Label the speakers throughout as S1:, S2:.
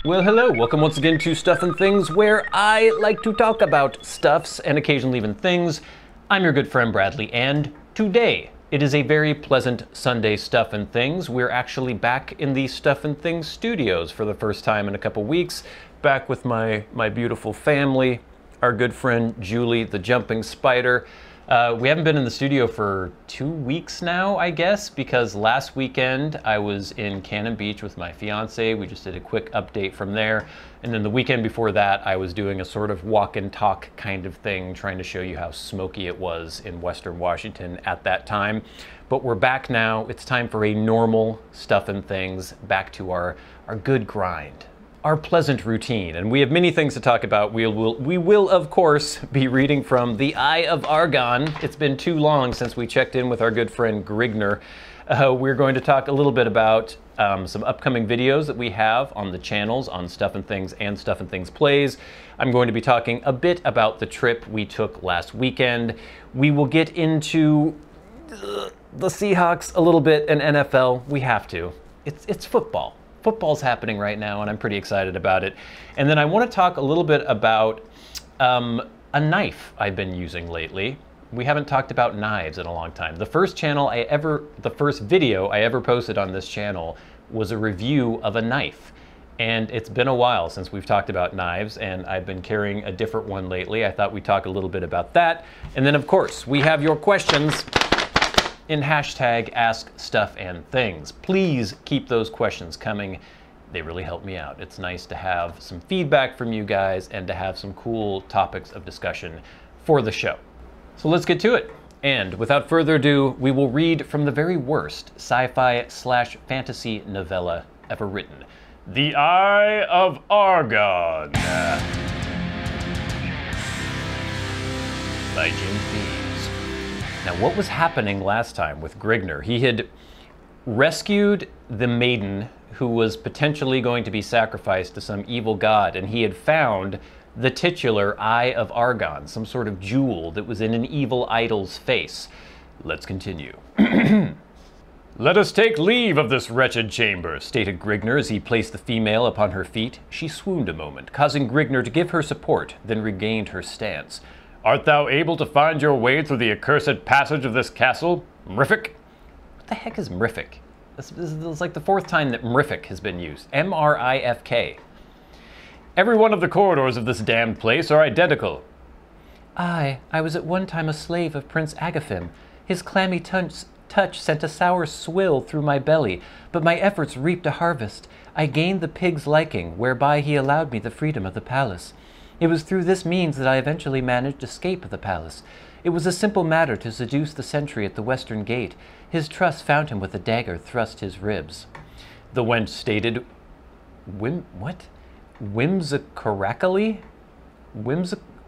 S1: Well, hello, welcome once again to Stuff and Things, where I like to talk about stuffs and occasionally even things. I'm your good friend Bradley, and today it is a very pleasant Sunday Stuff and Things. We're actually back in the Stuff and Things studios for the first time in a couple weeks, back with my beautiful family, our good friend Julie, the jumping spider. We haven't been in the studio for 2 weeks now, I guess, because last weekend I was in Cannon Beach with my fiance. We just did a quick update from there. And then the weekend before that, I was doing a sort of walk and talk kind of thing, trying to show you how smoky it was in Western Washington at that time. But we're back now. It's time for a normal Stuff and Things, back to our good grind, our pleasant routine, and we have many things to talk about. We will of course be reading from the Eye of Argon. It's been too long since we checked in with our good friend Grigner. We're going to talk a little bit about some upcoming videos that we have on the channels on Stuff and Things and Stuff and Things Plays. I'm going to be talking a bit about the trip we took last weekend. We will get into the Seahawks a little bit and NFL. We have to. It's football. Football's happening right now, and I'm pretty excited about it. And then I want to talk a little bit about a knife I've been using lately. We haven't talked about knives in a long time. The first video I ever posted on this channel was a review of a knife. And it's been a while since we've talked about knives, and I've been carrying a different one lately. I thought we'd talk a little bit about that. And then, of course, we have your questions in hashtag askstuffandthings. Please keep those questions coming. They really help me out. It's nice to have some feedback from you guys and to have some cool topics of discussion for the show. So let's get to it. And without further ado, we will read from the very worst sci-fi/fantasy novella ever written, The Eye of Argon, by Jim Theis. Now, what was happening last time with Grigner? He had rescued the maiden who was potentially going to be sacrificed to some evil god, and he had found the titular Eye of Argon, some sort of jewel that was in an evil idol's face. Let's continue. Let us take leave of this wretched chamber, stated Grigner as he placed the female upon her feet. She swooned a moment, causing Grigner to give her support, then regained her stance. Art thou able to find your way through the accursed passage of this castle, Mriffic? What the heck is Mriffic? This is like the fourth time that Mriffic has been used. M-R-I-F-K. Every one of the corridors of this damned place are identical. I was at one time a slave of Prince Agaphim. His clammy touch sent a sour swill through my belly, but my efforts reaped a harvest. I gained the pig's liking, whereby he allowed me the freedom of the palace. It was through this means that I eventually managed to escape the palace. It was a simple matter to seduce the sentry at the western gate. His trust found him with a dagger thrust his ribs. The wench stated, Whimsicaracally?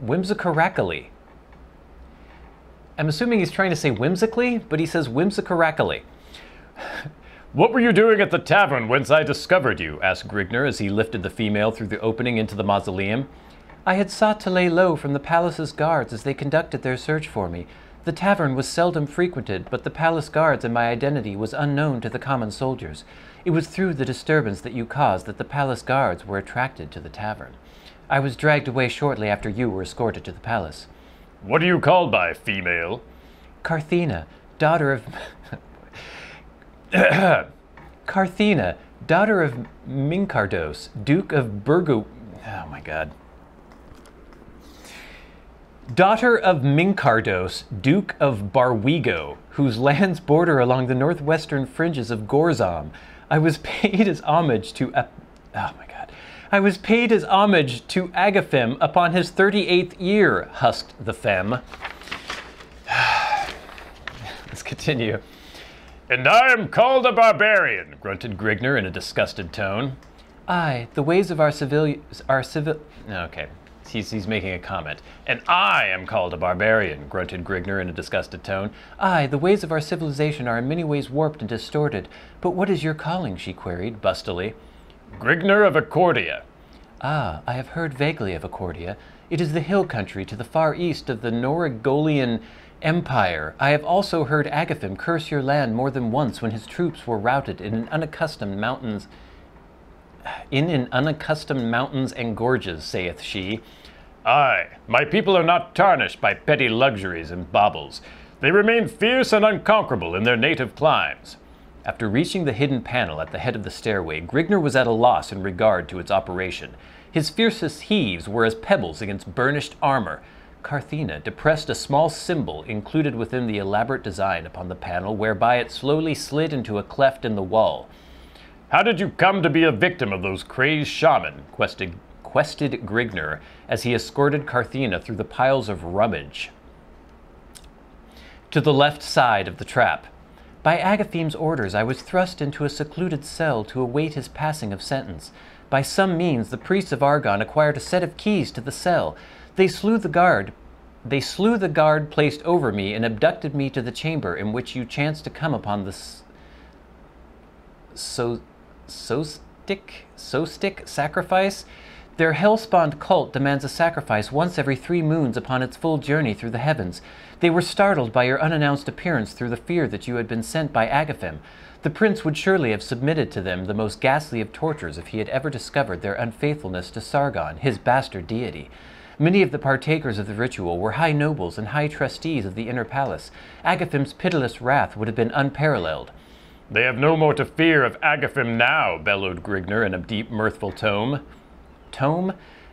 S1: Whimsicaracally. I'm assuming he's trying to say whimsically, but he says whimsicaracally. What were you doing at the tavern whence I discovered you? Asked Grigner as he lifted the female through the opening into the mausoleum. I had sought to lay low from the palace's guards as they conducted their search for me. The tavern was seldom frequented, but the palace guards and my identity was unknown to the common soldiers. It was through the disturbance that you caused that the palace guards were attracted to the tavern. I was dragged away shortly after you were escorted to the palace. What are you called by, female? Carthena, daughter of... Carthena, daughter of Mincardos, Duke of Burgu... Oh my god. Daughter of Mincardos, Duke of Barwego, whose lands border along the northwestern fringes of Gorzom. I was paid as homage to Agaphim upon his 38th year, husked the femme. Let's continue. And I am called a barbarian, grunted Grigner in a disgusted tone. Aye, the ways of our civil... Okay. He's making a comment. And I am called a barbarian, grunted Grigner in a disgusted tone. Aye, the ways of our civilization are in many ways warped and distorted. But what is your calling, she queried, bustily. Grigner of Accordia. Ah, I have heard vaguely of Accordia. It is the hill country to the far east of the Norigolian Empire. I have also heard Agaphim curse your land more than once when his troops were routed in an unaccustomed mountains... in unaccustomed mountains and gorges, saith she.
S2: Aye, my people are not tarnished by petty luxuries and baubles. They remain fierce and unconquerable in their native climes.
S1: After reaching the hidden panel at the head of the stairway, Grigner was at a loss in regard to its operation. His fiercest heaves were as pebbles against burnished armor. Carthena depressed a small symbol included within the elaborate design upon the panel, whereby it slowly slid into a cleft in the wall.
S2: How did you come to be a victim of those crazed shaman?
S1: Quested Grigner as he escorted Carthena through the piles of rummage to the left side of the trap. By Agathem's orders, I was thrust into a secluded cell to await his passing of sentence. By some means, the priests of Argon acquired a set of keys to the cell. They slew the guard placed over me and abducted me to the chamber in which you chanced to come upon the Sostic sacrifice. Their hell-spawned cult demands a sacrifice once every 3 moons upon its full journey through the heavens. They were startled by your unannounced appearance through the fear that you had been sent by Agathem. The prince would surely have submitted to them the most ghastly of tortures if he had ever discovered their unfaithfulness to Sargon, his bastard deity. Many of the partakers of the ritual were high nobles and high trustees of the inner palace. Agathem's pitiless wrath would have been unparalleled.
S2: They have no more to fear of Agathem now, bellowed Grigner in a deep, mirthful tone.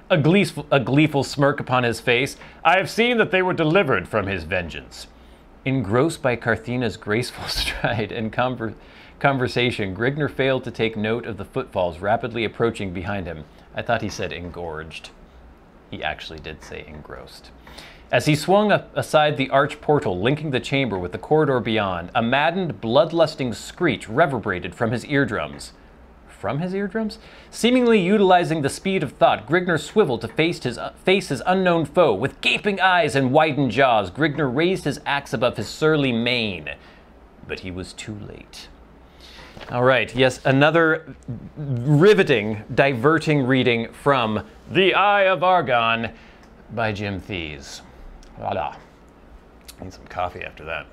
S2: A gleeful smirk upon his face. I have seen that they were delivered from his vengeance.
S1: Engrossed by Carthena's graceful stride and conversation, Grigner failed to take note of the footfalls rapidly approaching behind him. I thought he said engorged. He actually did say engrossed. As he swung aside the arch portal linking the chamber with the corridor beyond, a maddened, bloodlusting screech reverberated from his eardrums. Seemingly utilizing the speed of thought, Grigner swiveled to face his unknown foe. With gaping eyes and widened jaws, Grigner raised his axe above his surly mane. But he was too late. All right, yes, another riveting, diverting reading from The Eye of Argon by Jim Theis. Voila. Need some coffee after that.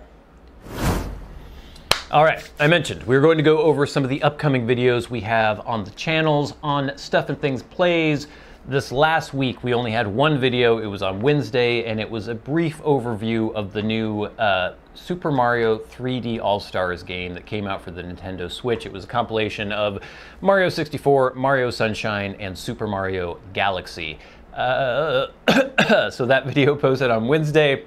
S1: All right, I mentioned we were going to go over some of the upcoming videos we have on the channels on Stuff and Things Plays. This last week we only had one video. It was on Wednesday, and it was a brief overview of the new Super Mario 3D All-Stars game that came out for the Nintendo Switch. It was a compilation of Mario 64, Mario Sunshine, and Super Mario Galaxy. So that video posted on Wednesday.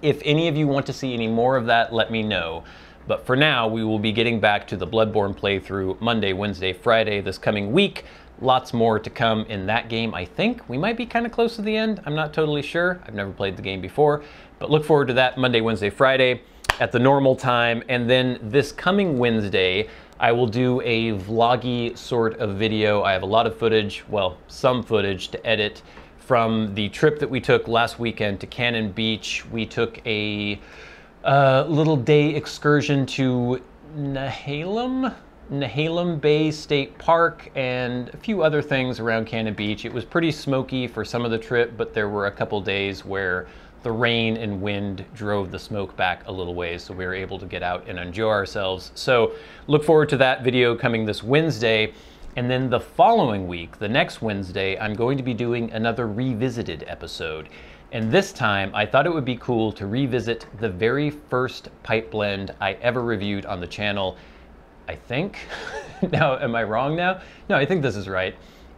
S1: If any of you want to see any more of that, let me know. But for now, we will be getting back to the Bloodborne playthrough Monday, Wednesday, Friday this coming week. Lots more to come in that game, I think. We might be kind of close to the end. I'm not totally sure. I've never played the game before. But look forward to that Monday, Wednesday, Friday at the normal time. And then this coming Wednesday, I will do a vloggy sort of video. I have a lot of footage, well, some footage to edit from the trip that we took last weekend to Cannon Beach. We took a little day excursion to Nehalem Bay State Park and a few other things around Cannon Beach. It was pretty smoky for some of the trip, but there were a couple days where the rain and wind drove the smoke back a little ways, so we were able to get out and enjoy ourselves. So look forward to that video coming this Wednesday. And then the following week, the next Wednesday, I'm going to be doing another revisited episode. And this time, I thought it would be cool to revisit the very first pipe blend I ever reviewed on the channel. I think. Now, am I wrong now? No, I think this is right.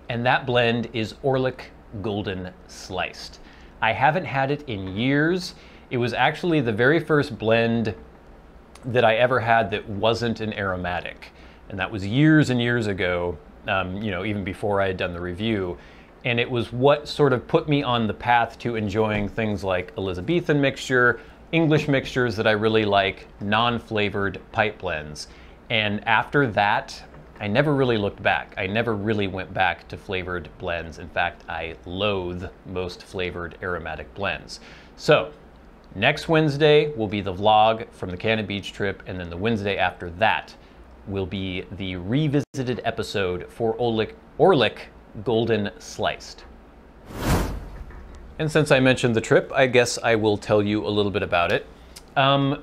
S1: And that blend is Orlik Golden Sliced. I haven't had it in years. It was actually the very first blend that I ever had that wasn't an aromatic. And that was years and years ago, you know, even before I had done the review. And it was what sort of put me on the path to enjoying things like Elizabethan mixture, English mixtures that I really like, non-flavored pipe blends. And after that, I never really looked back. I never really went back to flavored blends. In fact, I loathe most flavored aromatic blends. So next Wednesday will be the vlog from the Cannon Beach trip, and then the Wednesday after that will be the revisited episode for Orlik Golden Sliced. And since I mentioned the trip, I guess I will tell you a little bit about it.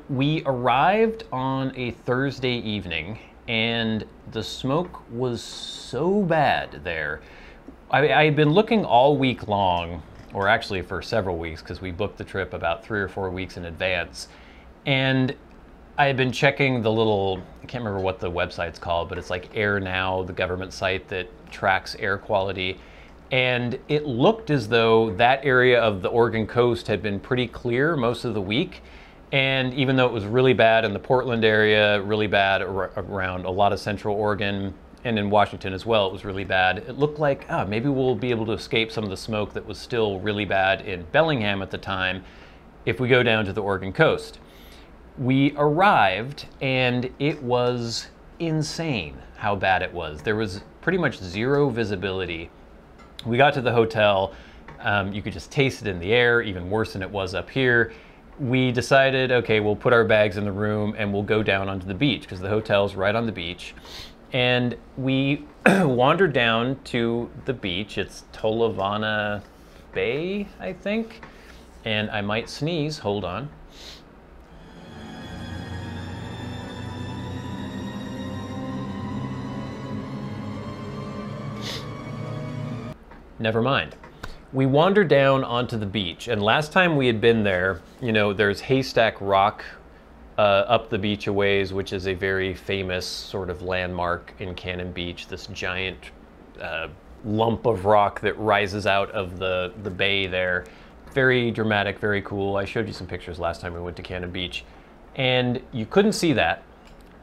S1: We arrived on a Thursday evening, and the smoke was so bad there. I had been looking all week long, or actually for several weeks, because we booked the trip about 3 or 4 weeks in advance, and I had been checking the little, I can't remember what the website's called, but it's like Air Now, the government site that tracks air quality. And it looked as though that area of the Oregon coast had been pretty clear most of the week. And even though it was really bad in the Portland area, really bad around a lot of Central Oregon, and in Washington as well, it was really bad. It looked like, maybe we'll be able to escape some of the smoke that was still really bad in Bellingham at the time if we go down to the Oregon coast. We arrived and it was insane how bad it was. There was pretty much zero visibility. We got to the hotel, you could just taste it in the air, even worse than it was up here. We decided, okay, we'll put our bags in the room and we'll go down onto the beach because the hotel's right on the beach. And we wandered down to the beach. It's Tolovana Bay, I think. And I might sneeze, hold on. Never mind. We wandered down onto the beach, and last time we had been there, you know, there's Haystack Rock up the beach a ways, which is a very famous sort of landmark in Cannon Beach, this giant lump of rock that rises out of the bay there. Very dramatic, very cool. I showed you some pictures last time we went to Cannon Beach, and you couldn't see that.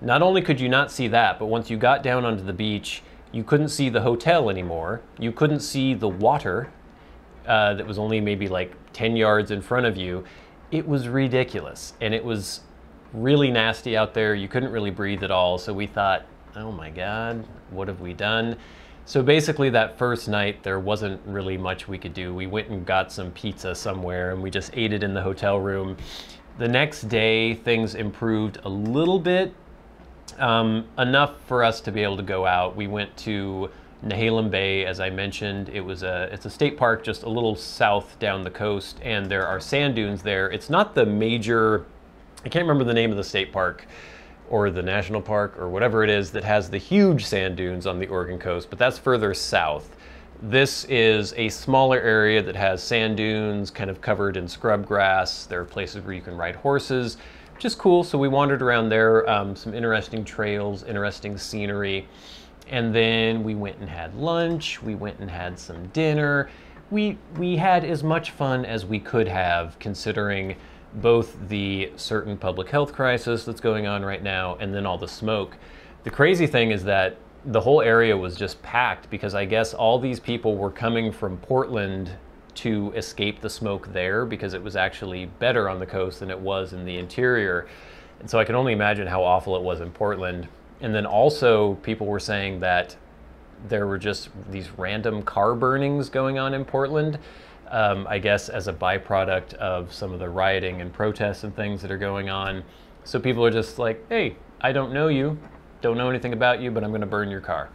S1: Not only could you not see that, but once you got down onto the beach, you couldn't see the hotel anymore. You couldn't see the water that was only maybe like 10 yards in front of you. It was ridiculous, and it was really nasty out there. You couldn't really breathe at all, so we thought, oh my God, what have we done? So basically that first night, there wasn't really much we could do. We went and got some pizza somewhere, and we just ate it in the hotel room. The next day, things improved a little bit. Enough for us to be able to go out. We went to Nehalem Bay, as I mentioned. It's a state park just a little south down the coast, and there are sand dunes there. It's not the major, I can't remember the name of the state park or the national park or whatever it is that has the huge sand dunes on the Oregon coast, but that's further south. This is a smaller area that has sand dunes kind of covered in scrub grass. There are places where you can ride horses, which is cool. So we wandered around there, some interesting trails, interesting scenery. And then we went and had lunch. We went and had some dinner. We had as much fun as we could have, considering both the certain public health crisis that's going on right now and then all the smoke. The crazy thing is that the whole area was just packed because I guess all these people were coming from Portland to escape the smoke there because it was actually better on the coast than it was in the interior. And so I can only imagine how awful it was in Portland. And then also people were saying that there were just these random car burnings going on in Portland, I guess as a byproduct of some of the rioting and protests and things that are going on. So people are just like, hey, I don't know you, don't know anything about you, but I'm gonna burn your car.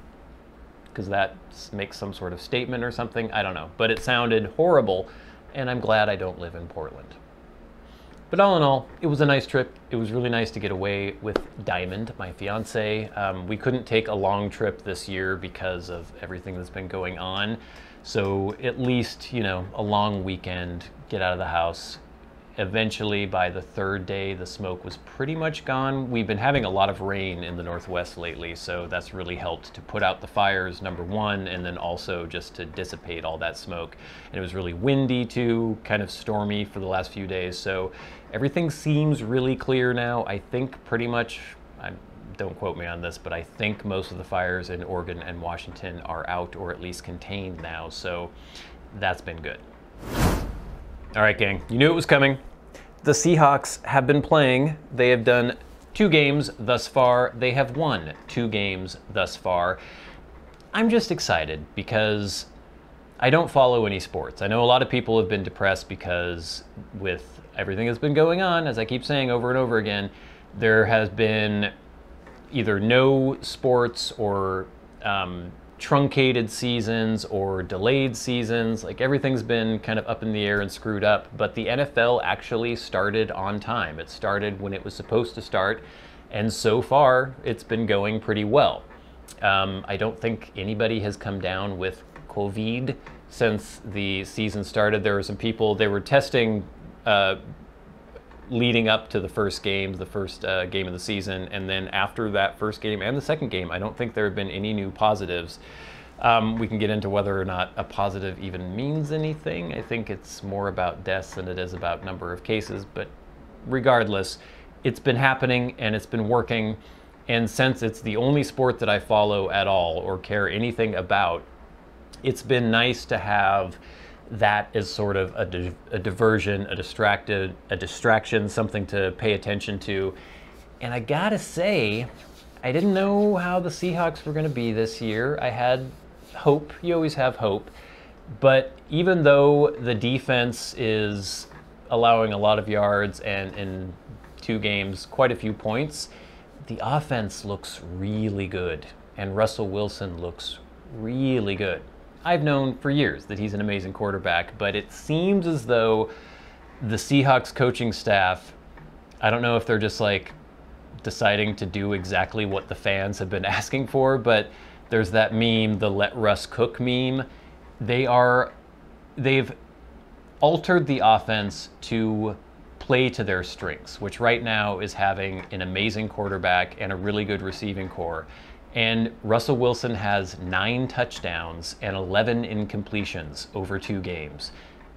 S1: Because that makes some sort of statement or something, I don't know. But it sounded horrible, and I'm glad I don't live in Portland. But all in all, it was a nice trip. It was really nice to get away with Diamond, my fiance. We couldn't take a long trip this year because of everything that's been going on. So at least, you know, a long weekend, get out of the house. Eventually, by the third day, the smoke was pretty much gone. We've been having a lot of rain in the Northwest lately, so that's really helped to put out the fires, number one, and then also just to dissipate all that smoke. And it was really windy too, kind of stormy for the last few days, so everything seems really clear now. I think pretty much, don't quote me on this, but I think most of the fires in Oregon and Washington are out or at least contained now, so that's been good. All right, gang, you knew it was coming. The Seahawks have been playing. They have done 2 games thus far. They have won 2 games thus far. I'm just excited because I don't follow any sports. I know a lot of people have been depressed because with everything that's been going on, as I keep saying over and over again, there has been either no sports or truncated seasons or delayed seasons. Like everything's been kind of up in the air and screwed up, but the NFL actually started on time. It started when it was supposed to start, And so far, it's been going pretty well. I don't think anybody has come down with COVID since the season started. There were some people, they were testing leading up to the first game of the season, and then after that first game and the second game, I don't think there have been any new positives. We can get into whether or not a positive even means anything. I think it's more about deaths than it is about number of cases, but regardless, it's been happening and it's been working. And since it's the only sport that I follow at all or care anything about, it's been nice to have that as sort of a diversion, a distraction, something to pay attention to. And I gotta say, I didn't know how the Seahawks were gonna be this year. I had hope, you always have hope, but even though the defense is allowing a lot of yards and in 2 games, quite a few points, the offense looks really good, and Russell Wilson looks really good. I've known for years that he's an amazing quarterback, but it seems as though the Seahawks coaching staff, I don't know if they're just like deciding to do exactly what the fans have been asking for, but there's that meme, the let Russ cook meme. They've altered the offense to play to their strengths, which right now is having an amazing quarterback and a really good receiving core. And Russell Wilson has 9 touchdowns and 11 incompletions over 2 games.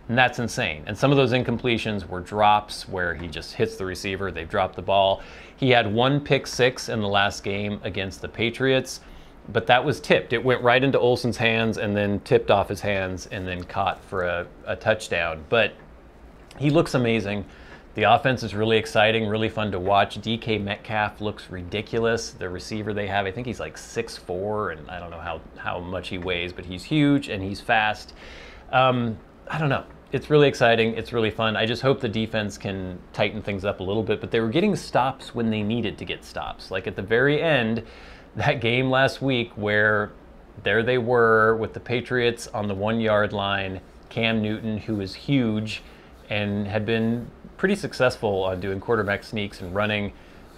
S1: And that's insane. And some of those incompletions were drops where he just hits the receiver, they've dropped the ball. He had 1 pick 6 in the last game against the Patriots, but that was tipped. It went right into Olsen's hands and then tipped off his hands and then caught for a touchdown. But he looks amazing. The offense is really exciting, really fun to watch. DK Metcalf looks ridiculous. The receiver they have, I think he's like 6'4", and I don't know how much he weighs, but he's huge and he's fast. I don't know. It's really exciting. It's really fun. I just hope the defense can tighten things up a little bit, but they were getting stops when they needed to get stops. Like at the very end, that game last week where there they were with the Patriots on the 1-yard line, Cam Newton, who is huge and had been pretty successful on doing quarterback sneaks and running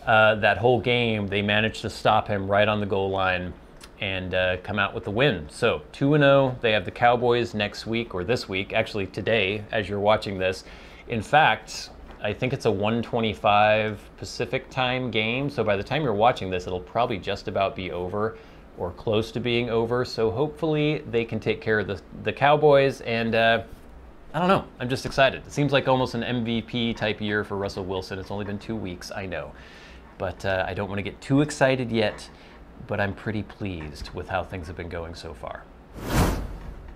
S1: that whole game, they managed to stop him right on the goal line and come out with the win. So 2-0, they have the Cowboys next week, or this week, actually today as you're watching this. In fact, I think it's a 1:25 Pacific time game, so by the time you're watching this, it'll probably just about be over or close to being over. So hopefully they can take care of the Cowboys, and I don't know, I'm just excited. It seems like almost an MVP type year for Russell Wilson. It's only been 2 weeks, I know, but I don't want to get too excited yet, but I'm pretty pleased with how things have been going so far.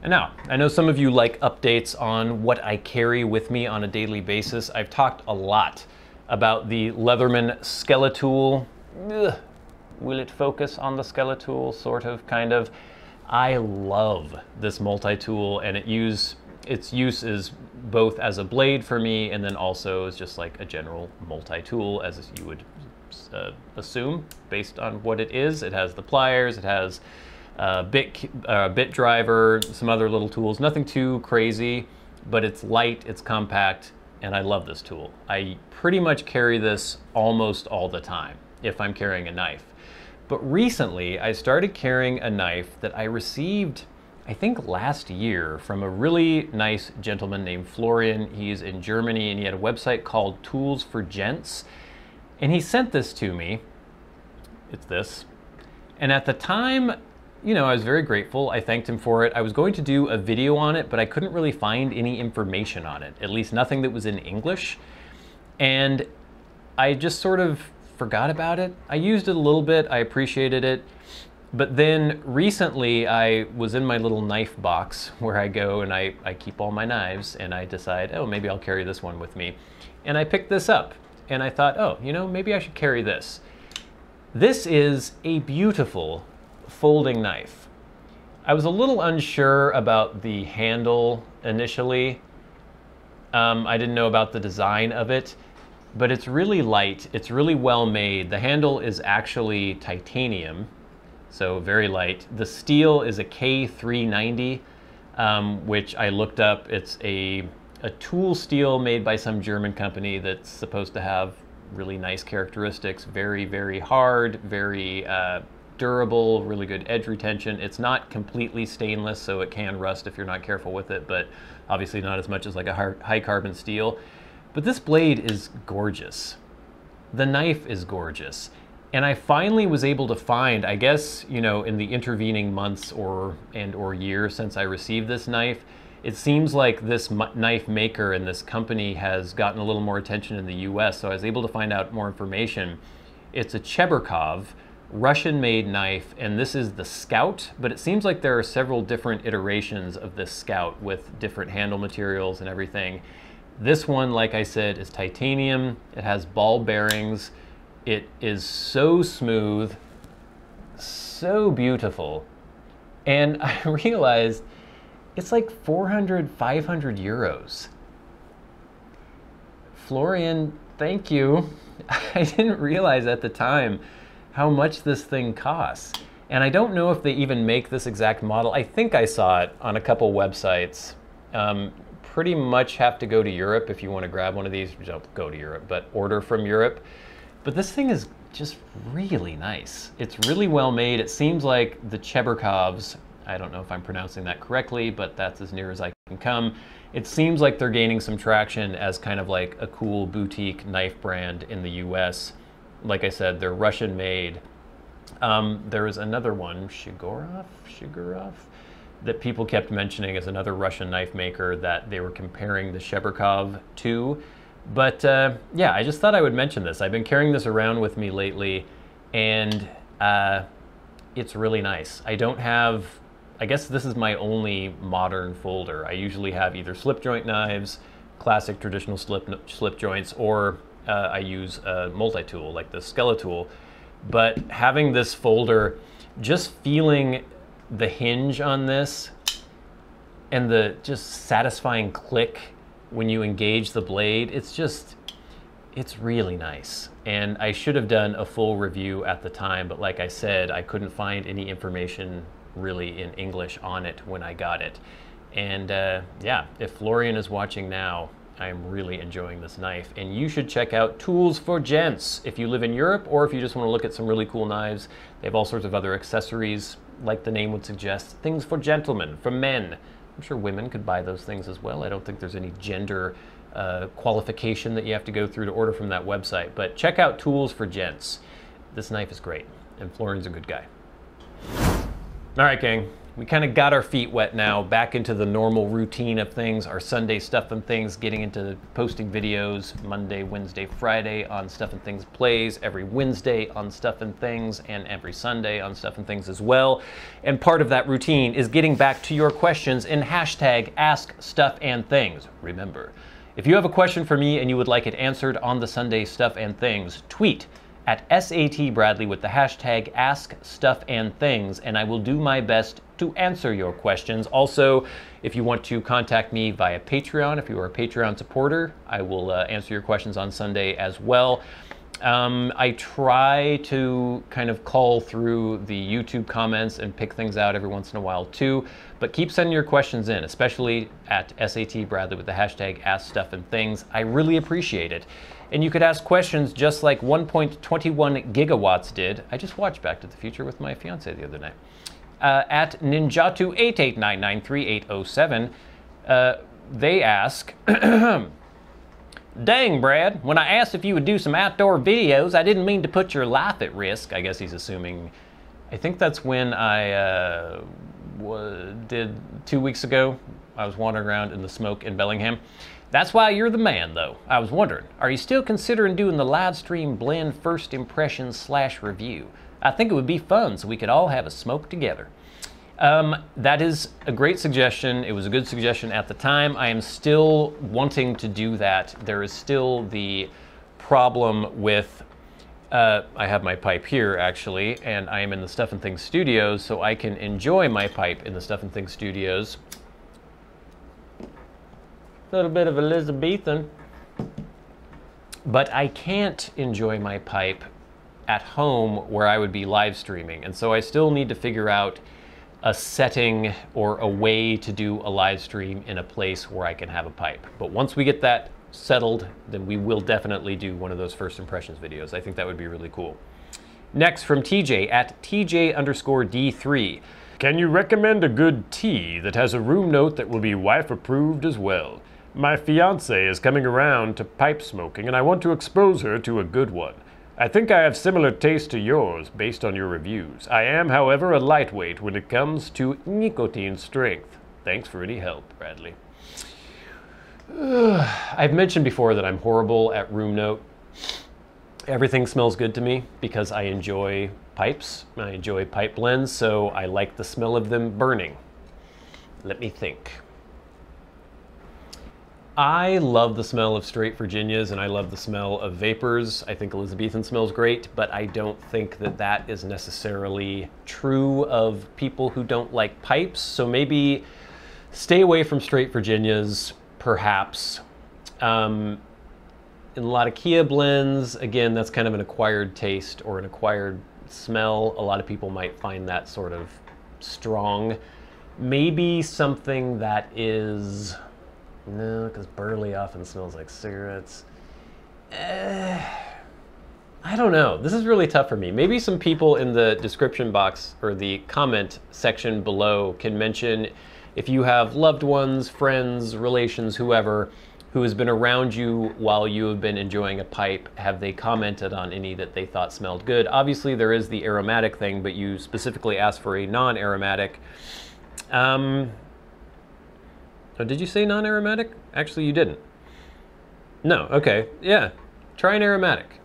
S1: And now, I know some of you like updates on what I carry with me on a daily basis. I've talked a lot about the Leatherman Skeletool. Will it focus on the Skeletool? Sort of, kind of. I love this multi-tool, and its use is both as a blade for me and then also as just like a general multi-tool, as you would assume based on what it is. It has the pliers, it has bit driver, some other little tools, nothing too crazy, but it's light, it's compact, and I love this tool. I pretty much carry this almost all the time if I'm carrying a knife. But recently I started carrying a knife that I received, I think last year, from a really nice gentleman named Florian. He's in Germany and he had a website called Tools for Gents, and he sent this to me. It's this. And at the time, you know, I was very grateful. I thanked him for it. I was going to do a video on it, but I couldn't really find any information on it, at least nothing that was in English. And I just sort of forgot about it. I used it a little bit. I appreciated it. But then recently I was in my little knife box where I go and I keep all my knives, and I decide, oh, maybe I'll carry this one with me. And I picked this up and I thought, oh, you know, maybe I should carry this. This is a beautiful folding knife. I was a little unsure about the handle initially. I didn't know about the design of it, but it's really light. It's really well made. The handle is actually titanium, so very light. The steel is a K390, which I looked up. It's a tool steel made by some German company that's supposed to have really nice characteristics. Very, very hard, very durable, really good edge retention. It's not completely stainless, so it can rust if you're not careful with it, but obviously not as much as like a high carbon steel. But this blade is gorgeous. The knife is gorgeous. And I finally was able to find, I guess, you know, in the intervening months or years since I received this knife, it seems like this knife maker and this company has gotten a little more attention in the US, so I was able to find out more information. It's a Cheburkov, Russian-made knife, and this is the Scout, but it seems like there are several different iterations of this Scout with different handle materials and everything. This one, like I said, is titanium. It has ball bearings. It is so smooth, so beautiful. And I realized it's like 400, 500 euros. Florian, thank you. I didn't realize at the time how much this thing costs. And I don't know if they even make this exact model. I think I saw it on a couple websites. Pretty much have to go to Europe if you want to grab one of these. Don't go to Europe, but order from Europe. But this thing is just really nice. It's really well made. It seems like the Cheburkovs, I don't know if I'm pronouncing that correctly, but that's as near as I can come. It seems like they're gaining some traction as kind of like a cool boutique knife brand in the US. Like I said, they're Russian made. There is another one, Shigurov, that people kept mentioning as another Russian knife maker that they were comparing the Cheburkov to. But yeah, I just thought I would mention this. I've been carrying this around with me lately, and it's really nice. I don't have, I guess this is my only modern folder. I usually have either slip joint knives, classic traditional slip joints, or I use a multi-tool like the Skeletool. But having this folder, just feeling the hinge on this and the just satisfying click when you engage the blade, it's really nice. And I should have done a full review at the time, but like I said, I couldn't find any information really in English on it when I got it. And yeah, if Florian is watching now, I'm really enjoying this knife. And you should check out Tools for Gents if you live in Europe, or if you just want to look at some really cool knives. They have all sorts of other accessories, like the name would suggest, things for gentlemen, for men. I'm sure women could buy those things as well. I don't think there's any gender qualification that you have to go through to order from that website. But check out Tools for Gents. This knife is great, and Florian's a good guy. All right, gang. We kind of got our feet wet now, back into the normal routine of things, our Sunday Stuff and Things, getting into posting videos Monday, Wednesday, Friday on Stuff and Things Plays, every Wednesday on Stuff and Things, and every Sunday on Stuff and Things as well. And part of that routine is getting back to your questions in hashtag #AskStuffandThings. Remember, if you have a question for me and you would like it answered on the Sunday Stuff and Things, tweet at @SATBradley with the hashtag #AskStuffandThings, and I will do my best to answer your questions. Also, if you want to contact me via Patreon, if you are a Patreon supporter, I will answer your questions on Sunday as well. I try to kind of call through the YouTube comments and pick things out every once in a while too, but keep sending your questions in, especially at @SATBradley with the hashtag #AskStuffandThings. I really appreciate it. And you could ask questions just like 1.21 gigawatts did. I just watched Back to the Future with my fiance the other night. At Ninjatu88993807, they ask, dang, Brad, when I asked if you would do some outdoor videos, I didn't mean to put your life at risk. I guess he's assuming, I think that's when I did 2 weeks ago. I was wandering around in the smoke in Bellingham. That's why you're the man, though. I was wondering, are you still considering doing the live stream blend first impressions / review? I think it would be fun so we could all have a smoke together. That is a great suggestion. It was a good suggestion at the time. I am still wanting to do that. There is still the problem with, I have my pipe here actually, and I am in the Stuff and Things studios, so I can enjoy my pipe in the Stuff and Things studios. A little bit of Elizabethan. But I can't enjoy my pipe at home where I would be live streaming. And so I still need to figure out a setting or a way to do a live stream in a place where I can have a pipe. But once we get that settled, then we will definitely do one of those first impressions videos. I think that would be really cool. Next, from TJ at TJ_D3.
S2: Can you recommend a good tea that has a room note that will be wife approved as well? My fiance is coming around to pipe smoking and I want to expose her to a good one. I think I have similar taste to yours based on your reviews. I am, however, a lightweight when it comes to nicotine strength. Thanks for any help, Bradley.
S1: I've mentioned before that I'm horrible at room note. Everything smells good to me because I enjoy pipes. I enjoy pipe blends, so I like the smell of them burning. Let me think. I love the smell of straight Virginias and I love the smell of vapors. I think Elizabethan smells great, but I don't think that that is necessarily true of people who don't like pipes. So maybe stay away from straight Virginias, perhaps. In a lot of Kia blends, again, that's kind of an acquired taste or an acquired smell. A lot of people might find that sort of strong. Maybe something that is, no, because burley often smells like cigarettes. I don't know. This is really tough for me. Maybe some people in the description box or the comment section below can mention if you have loved ones, friends, relations, whoever, who has been around you while you have been enjoying a pipe, have they commented on any that they thought smelled good? Obviously there is the aromatic thing, but you specifically asked for a non-aromatic. Oh, did you say non-aromatic? Actually, you didn't. No, okay, yeah. Try an aromatic.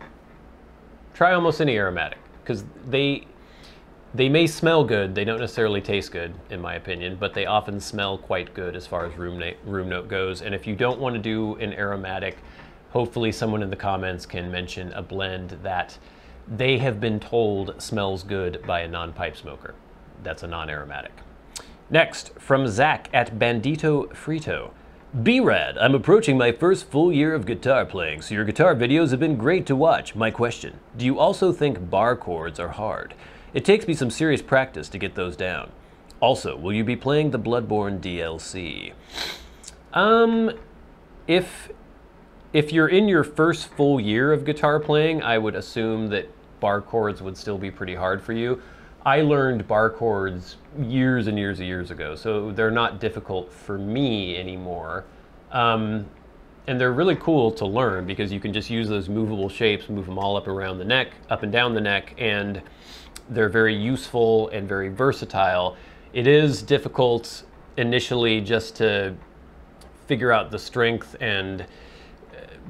S1: Try almost any aromatic, because they may smell good, they don't necessarily taste good, in my opinion, but they often smell quite good as far as room note goes. And if you don't want to do an aromatic, hopefully someone in the comments can mention a blend that they have been told smells good by a non-pipe smoker. That's a non-aromatic. Next, from Zach at Bandito Frito. B-Rad, I'm approaching my first full year of guitar playing, so your guitar videos have been great to watch. My question, do you also think bar chords are hard? It takes me some serious practice to get those down. Also, will you be playing the Bloodborne DLC? If you're in your first full year of guitar playing, I would assume that bar chords would still be pretty hard for you. I learned bar chords years and years and years ago, so they're not difficult for me anymore. And they're really cool to learn because you can just use those movable shapes, move them all up around the neck, up and down the neck, and they're very useful and very versatile. It is difficult initially just to figure out the strength and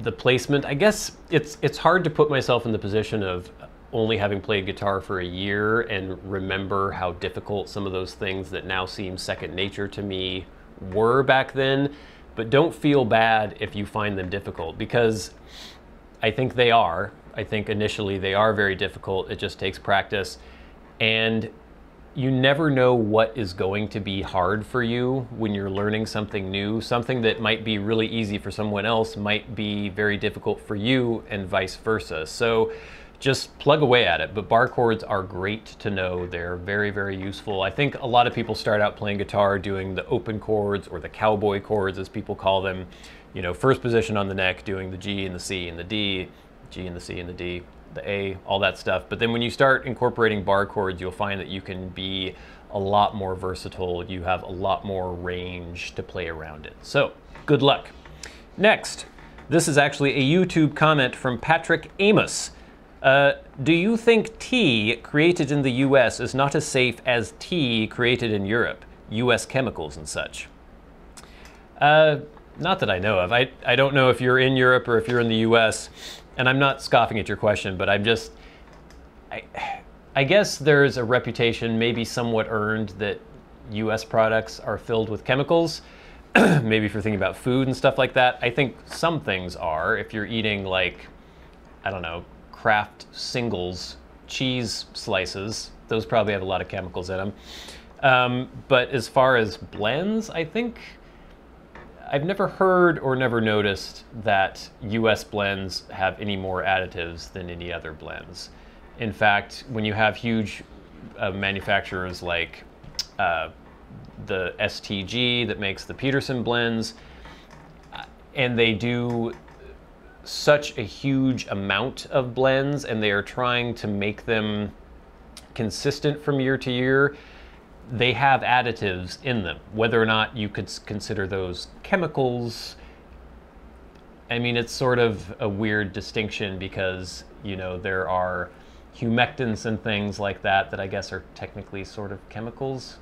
S1: the placement. I guess it's hard to put myself in the position of only having played guitar for a year and remember how difficult some of those things that now seem second nature to me were back then. But don't feel bad if you find them difficult, because I think they are. I think initially they are very difficult. It just takes practice. And you never know what is going to be hard for you when you're learning something new. Something that might be really easy for someone else might be very difficult for you, and vice versa. So just plug away at it. But bar chords are great to know. They're very, very useful. I think a lot of people start out playing guitar doing the open chords, or the cowboy chords as people call them. You know, first position on the neck, doing the G and the C and the D, G and the C and the D, the A, all that stuff. But then when you start incorporating bar chords, you'll find that you can be a lot more versatile. You have a lot more range to play around it. So good luck. Next, this is actually a YouTube comment from Patrick Amos. Do you think tea created in the US is not as safe as tea created in Europe? US chemicals and such. Not that I know of. I don't know if you're in Europe or if you're in the US, and I'm not scoffing at your question, but I'm just, I guess there's a reputation, maybe somewhat earned, that US products are filled with chemicals. Maybe if you're thinking about food and stuff like that. I think some things are. If you're eating, like, I don't know, Kraft Singles cheese slices, those probably have a lot of chemicals in them. But as far as blends, I think I've never heard or never noticed that US blends have any more additives than any other blends. In fact, when you have huge manufacturers like the STG that makes the Peterson blends, and they do such a huge amount of blends, and they are trying to make them consistent from year to year. They have additives in them. Whether or not you could consider those chemicals, I mean, it's sort of a weird distinction because, you know, there are humectants and things like that that I guess are technically sort of chemicals.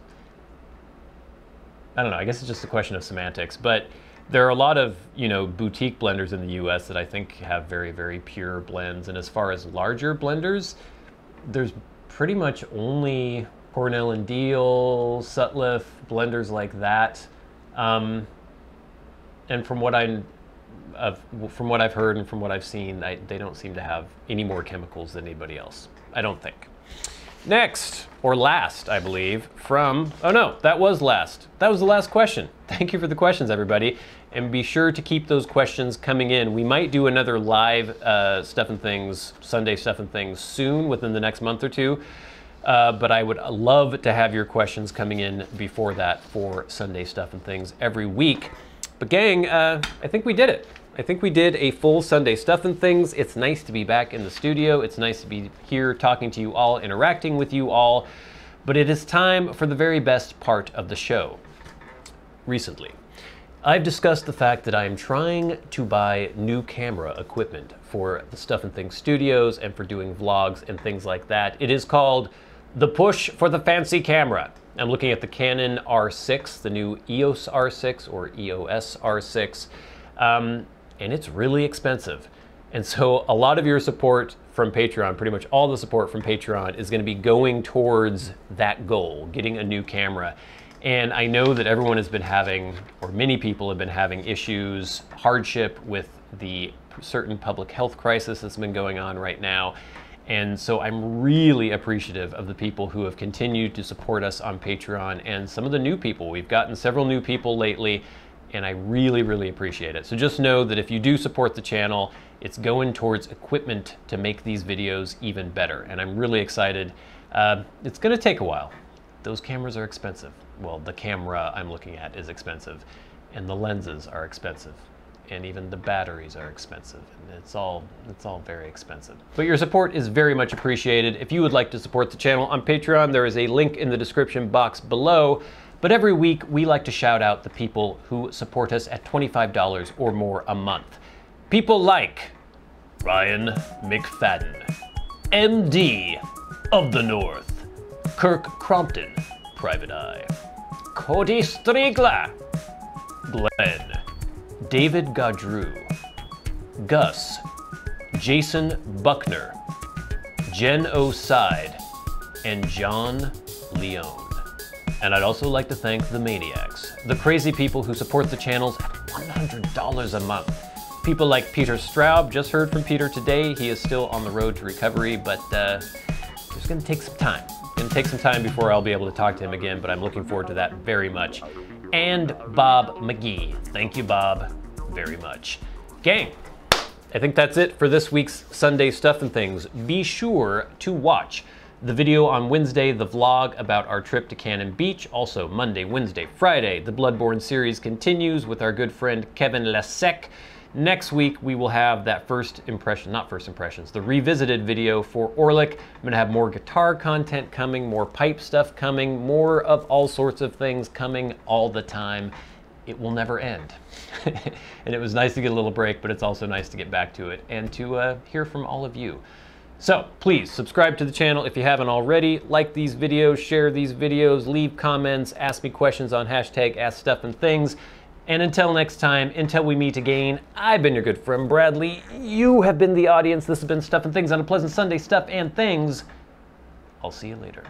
S1: I don't know, I guess it's just a question of semantics, but there are a lot of, you know, boutique blenders in the US that I think have very, very pure blends. And as far as larger blenders, there's pretty much only Cornell and Deal, Sutliff, blenders like that. And from what I've heard and from what I've seen, they don't seem to have any more chemicals than anybody else, I don't think. Next, or last, I believe, from, oh no, that was last. That was the last question. Thank you for the questions, everybody. And be sure to keep those questions coming in. We might do another live Stuff and Things, Sunday Stuff and Things soon, within the next month or two. But I would love to have your questions coming in before that for Sunday Stuff and Things every week. But gang, I think we did it. I think we did a full Sunday Stuff and Things. It's nice to be back in the studio. It's nice to be here talking to you all, interacting with you all. But it is time for the very best part of the show. Recently, I've discussed the fact that I am trying to buy new camera equipment for the Stuff and Things studios and for doing vlogs and things like that. It is called the push for the fancy camera. I'm looking at the Canon R6, the new EOS R6 or EOS R6. And it's really expensive. And so a lot of your support from Patreon, pretty much all the support from Patreon, is going to be going towards that goal, getting a new camera. And I know that everyone has been having, or many people have been having issues, hardship with the certain public health crisis that's been going on right now. And so I'm really appreciative of the people who have continued to support us on Patreon and some of the new people. We've gotten several new people lately, and I really, really appreciate it. So just know that if you do support the channel, it's going towards equipment to make these videos even better. And I'm really excited. It's gonna take a while. Those cameras are expensive. Well, the camera I'm looking at is expensive, and the lenses are expensive, and even the batteries are expensive. And it's all very expensive. But your support is very much appreciated. If you would like to support the channel on Patreon, there is a link in the description box below. But every week, we like to shout out the people who support us at $25 or more a month. People like Ryan McFadin, MDoftheNorth, Kirk Crompton, Private Eye, Cody Striegler, Glenn, David Gaudreau, Gus, Jason Buckner, Jen O'Side, and John Leone. And I'd also like to thank the Maniacs, the crazy people who support the channels at $100 a month. People like Peter Straub, just heard from Peter today. He is still on the road to recovery, but it's gonna take some time. It's gonna take some time before I'll be able to talk to him again, but I'm looking forward to that very much. And Bob Magee. Thank you, Bob, very much. Gang, I think that's it for this week's Sunday Stuff and Things. Be sure to watch the video on Wednesday, the vlog about our trip to Cannon Beach. Also Monday, Wednesday, Friday, the Bloodborne series continues with our good friend Kevin Lesec. Next week, we will have that the revisited video for Orlick. I'm gonna have more guitar content coming, more pipe stuff coming, more of all sorts of things coming all the time. It will never end. And it was nice to get a little break, but it's also nice to get back to it and to hear from all of you. So please subscribe to the channel if you haven't already. Like these videos, share these videos, leave comments, ask me questions on hashtag #AskStuffandThings. And until next time, until we meet again, I've been your good friend Bradley. You have been the audience. This has been Stuff and Things on a pleasant Sunday. Stuff and Things. I'll see you later.